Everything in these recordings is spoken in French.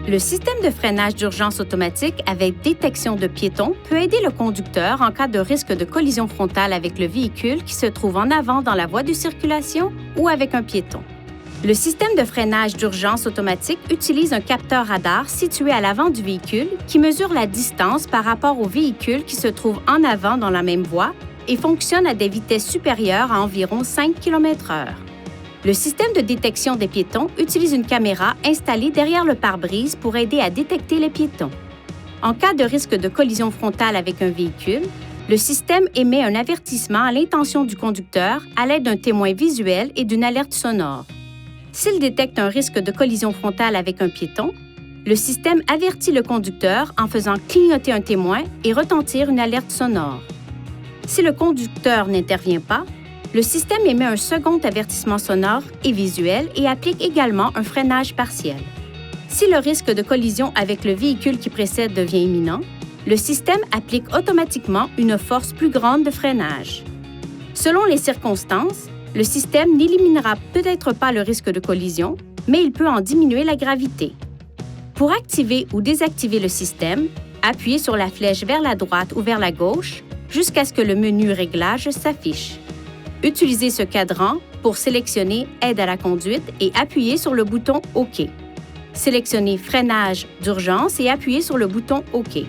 Le système de freinage d'urgence automatique avec détection de piétons peut aider le conducteur en cas de risque de collision frontale avec le véhicule qui se trouve en avant dans la voie de circulation ou avec un piéton. Le système de freinage d'urgence automatique utilise un capteur radar situé à l'avant du véhicule qui mesure la distance par rapport au véhicule qui se trouve en avant dans la même voie et fonctionne à des vitesses supérieures à environ 5 km/h. Le système de détection des piétons utilise une caméra installée derrière le pare-brise pour aider à détecter les piétons. En cas de risque de collision frontale avec un véhicule, le système émet un avertissement à l'intention du conducteur à l'aide d'un témoin visuel et d'une alerte sonore. S'il détecte un risque de collision frontale avec un piéton, le système avertit le conducteur en faisant clignoter un témoin et retentir une alerte sonore. Si le conducteur n'intervient pas, le système émet un second avertissement sonore et visuel et applique également un freinage partiel. Si le risque de collision avec le véhicule qui précède devient imminent, le système applique automatiquement une force plus grande de freinage. Selon les circonstances, le système n'éliminera peut-être pas le risque de collision, mais il peut en diminuer la gravité. Pour activer ou désactiver le système, appuyez sur la flèche vers la droite ou vers la gauche jusqu'à ce que le menu Réglages s'affiche. Utilisez ce cadran pour sélectionner Aide à la conduite et appuyez sur le bouton OK. Sélectionnez Freinage d'urgence et appuyez sur le bouton OK.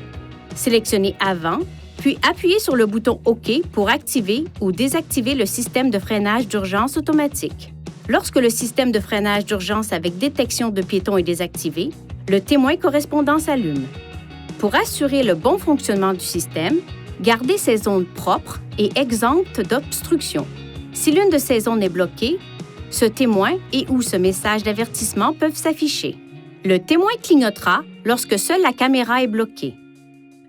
Sélectionnez Avant, puis appuyez sur le bouton OK pour activer ou désactiver le système de freinage d'urgence automatique. Lorsque le système de freinage d'urgence avec détection de piétons est désactivé, le témoin correspondant s'allume. Pour assurer le bon fonctionnement du système, gardez ces zones propres et exemptes d'obstruction. Si l'une de ces zones est bloquée, ce témoin et/ou ce message d'avertissement peuvent s'afficher. Le témoin clignotera lorsque seule la caméra est bloquée.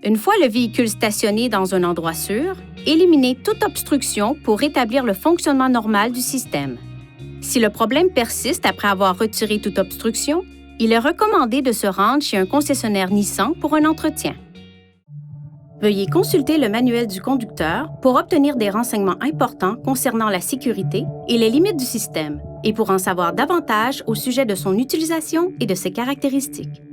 Une fois le véhicule stationné dans un endroit sûr, éliminez toute obstruction pour rétablir le fonctionnement normal du système. Si le problème persiste après avoir retiré toute obstruction, il est recommandé de se rendre chez un concessionnaire Nissan pour un entretien. Veuillez consulter le manuel du conducteur pour obtenir des renseignements importants concernant la sécurité et les limites du système et pour en savoir davantage au sujet de son utilisation et de ses caractéristiques.